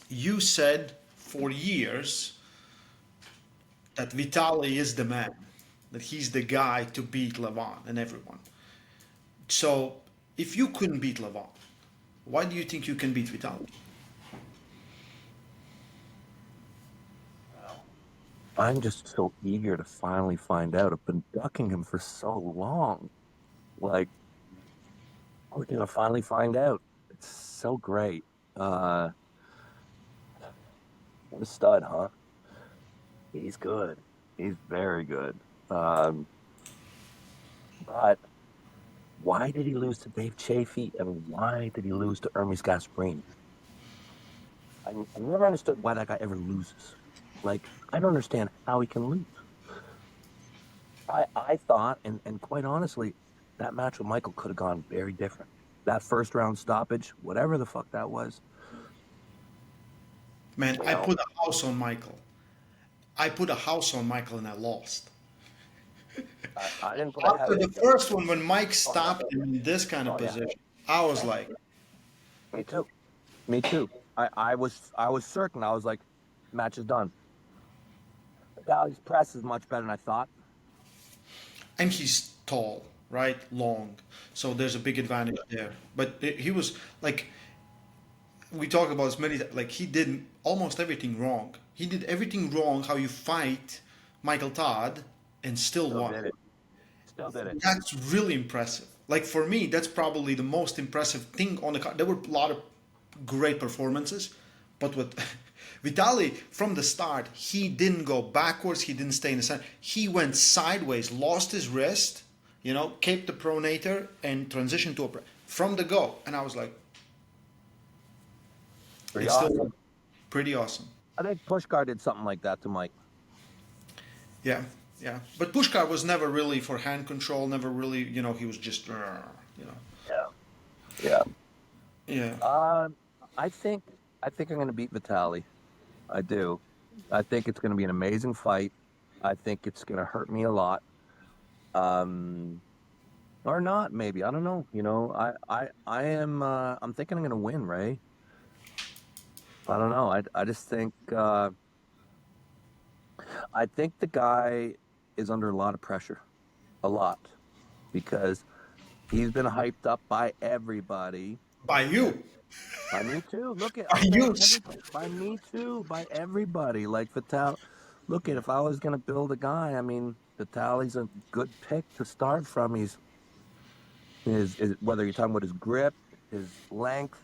You said for years that Vitaly is the man, that he's the guy to beat Levon and everyone. So if you couldn't beat Levon, why do you think you can beat Vitaly? I'm just so eager to finally find out. I've been ducking him for so long. Like, we're gonna finally find out. It's so great. Uh, what a stud, huh? He's good. He's very good. But why did he lose to Dave Chafee, and why did he lose to Hermes Gasparini? I never understood why that guy ever loses. Like, I don't understand how he can lose. I thought, and quite honestly, that match with Michael could have gone very different. That first round stoppage, whatever the fuck that was, Man, you I know, put a house on Michael. I put a house on Michael and I lost. I didn't put a After house the together. first one, when Mike Oh yeah, stopped him in this kind of oh yeah, position, I was like, me too, me too. I was certain. I was like, match is done. Valley's press is much better than I thought. and he's tall, right? Long. So there's a big advantage there. But he was like, we talk about as many, like, he did almost everything wrong. He did everything wrong how you fight Michael Todd and still Still won. did it. Still did it. That's really impressive. Like, for me, that's probably the most impressive thing on the card. There were a lot of great performances, but with Vitali from the start, he didn't go backwards. He didn't stay in the center. He went sideways, lost his wrist, kept the pronator and transitioned to a from the go. And I was like, Pretty it's still awesome. pretty awesome. I think Pushkar did something like that to Mike. Yeah, yeah. But Pushkar was never really for hand control. Never really, he was just, Yeah, yeah. yeah. Uh, I think I think I'm going to beat Vitali. I do. I think it's going to be an amazing fight. I think it's going to hurt me a lot. Um, or not, maybe. I don't know. I am. I'm thinking I'm going to win, Ray. I don't know. I just think. I think the guy is under a lot of pressure, a lot, because he's been hyped up by everybody. By you, By me too. Look at by I'm saying you. everybody. By me too. By everybody. Like Vital. Look at if I was gonna build a guy, I mean Vitali's a good pick to start from. He's whether you're talking about his grip, his length.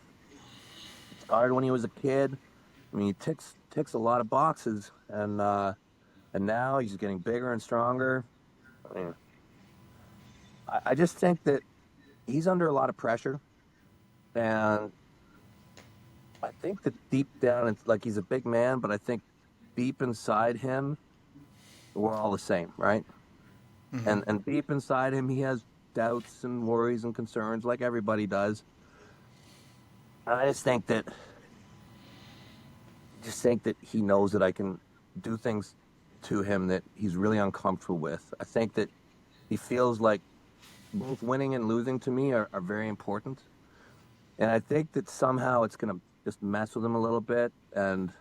He started when he was a kid. I mean, he ticks a lot of boxes, and now he's getting bigger and stronger. I mean, I just think that he's under a lot of pressure, and I think that deep down, it's like he's a big man, but I think deep inside him, we're all the same, right? And deep inside him, he has doubts and worries and concerns, like everybody does. And I just think that he knows that I can do things to him that he's really uncomfortable with. I think that he feels like both winning and losing to me are very important. And I think that somehow it's going to just mess with him a little bit. And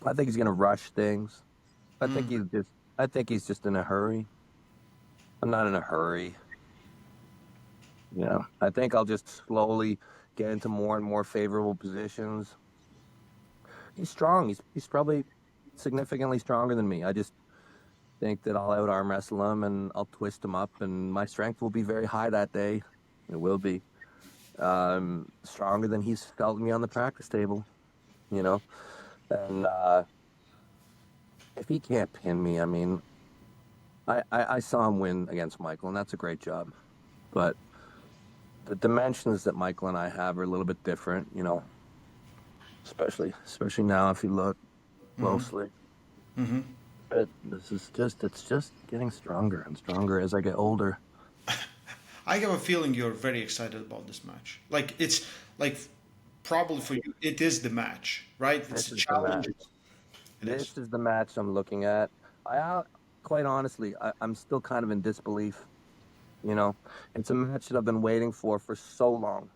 I think he's going to rush things. I think he's just in a hurry. I'm not in a hurry. I think I'll just slowly get into more and more favorable positions. He's strong. He's probably significantly stronger than me. I just think that I'll out arm wrestle him and I'll twist him up, and my strength will be very high that day. It will be stronger than he's felt me on the practice table. You know, and if he can't pin me, I mean, I saw him win against Michael, and that's a great job. But the dimensions that Michael and I have are a little bit different. Especially now if you look closely. But it's just getting stronger and stronger as I get older. I have a feeling you're very excited about this match. Like, it's like probably for you, it is the match, right? It's This a is the challenge. match. It is. This is the match I'm looking at. Quite honestly, I'm still kind of in disbelief. You know, it's a match that I've been waiting for so long.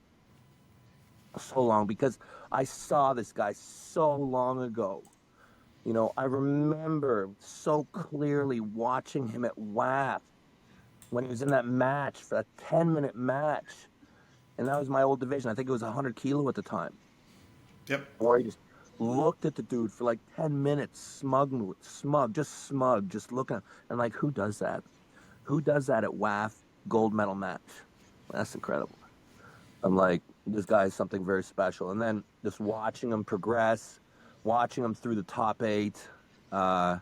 so long because I saw this guy so long ago. You know, I remember so clearly watching him at WAF when he was in that match, for that 10-minute match. And that was my old division. I think it was 100 kilo at the time. Yep. Where he just looked at the dude for like 10 minutes, smug, just looking. And like, who does that? Who does that at WAF gold medal match? That's incredible. I'm like, this guy is something very special. And then just watching him progress, watching him through the top 8. I've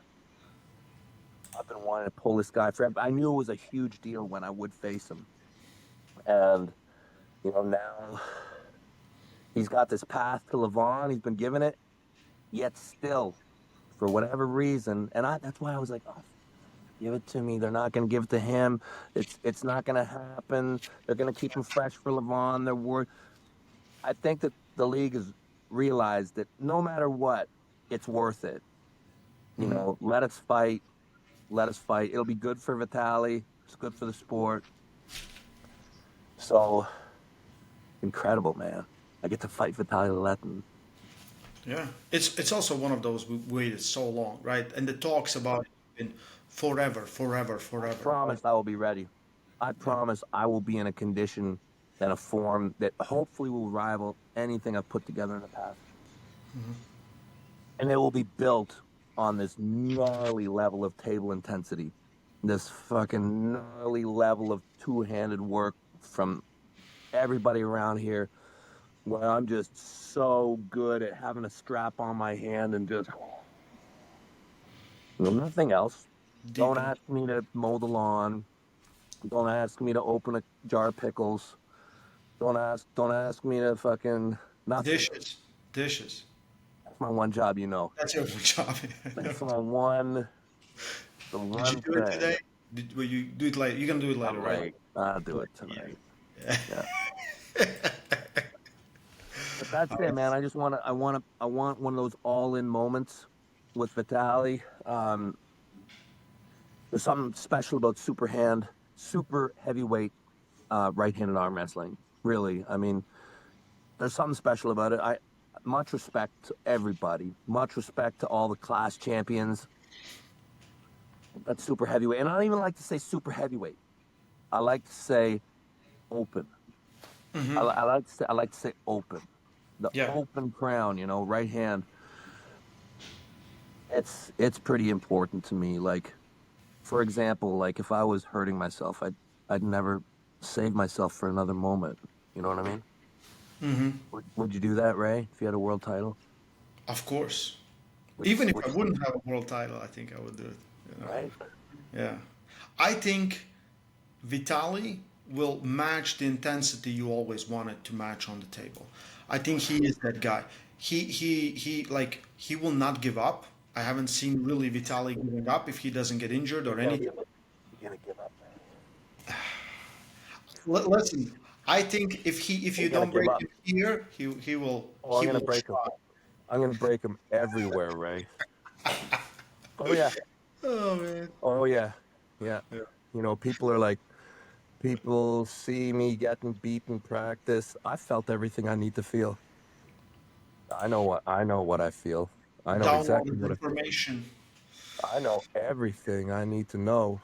been wanting to pull this guy forever. I knew it was a huge deal when I would face him. And, you know, now he's got this path to Levon. He's been given it, yet still, for whatever reason, and that's why I was like, oh, give it to me. They're not going to give it to him. It's not going to happen. They're going to keep him fresh for Levon. They're worried. I think that the league has realized that no matter what, it's worth it. You know, let us fight. Let us fight. It'll be good for Vitaly. It's good for the sport. So, incredible, man. I get to fight Vitaly Laletin. Yeah, it's also one of those we waited so long, right? And the talks about it have been forever, forever, I forever. promise I will be ready. I Yeah. promise I will be in a condition and a form that hopefully will rival anything I've put together in the past. And it will be built on this gnarly level of table intensity, this fucking gnarly level of two-handed work from everybody around here, where I'm just so good at having a strap on my hand and just nothing else. Don't Deep. ask me to mow the lawn. Don't ask me to open a jar of pickles. Don't ask me to fucking nothing. Dishes, dishes. That's my one job, you know. That's your job. That's my one, the Did you one do it thing. today? Will you do it later? You're gonna do it later, I'm right? like, I'll do it Yeah. tonight. Yeah. Yeah. But that's it, man. I just I want one of those all-in moments with Vitaly. There's something special about super heavyweight, right-handed arm wrestling. Really, I mean, there's something special about it. I much respect to everybody. Much respect to all the class champions. That's super heavyweight, and I don't even like to say super heavyweight. I like to say open. I like to say open. The Yeah. open crown, you know, right hand. It's pretty important to me. Like, for example, like if I was hurting myself, I'd never save myself for another moment. You know what I mean? Would you do that, Ray, if you had a world title? Of course. Would Even if would I wouldn't have a world title, I think I would do it. You know? right? Yeah. I think Vitali will match the intensity you always wanted to match on the table. I think he is that guy. He will not give up. I haven't seen really Vitali giving up if he doesn't get injured or You're gonna anything. give up. You're gonna give up, man. Listen, I think if you You're gonna don't give break up. him here, he will Oh, I'm he gonna will break him. try. I'm gonna break him everywhere, Ray. Oh yeah. Oh man. Oh yeah. Yeah. You know, people see me getting beat in practice. I felt everything I need to feel. I know what I feel. I know exactly Downloaded what information. I know everything I need to know.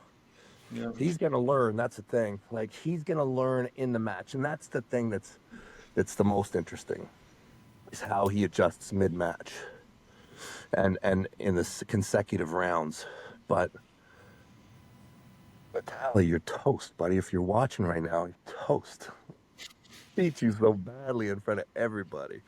Yeah. He's gonna learn. That's the thing. Like he's gonna learn in the match, and that's the thing that's the most interesting is how he adjusts mid match and in the consecutive rounds. But Tally, you're toast, buddy. If you're watching right now, you're toast. Beat you so badly in front of everybody.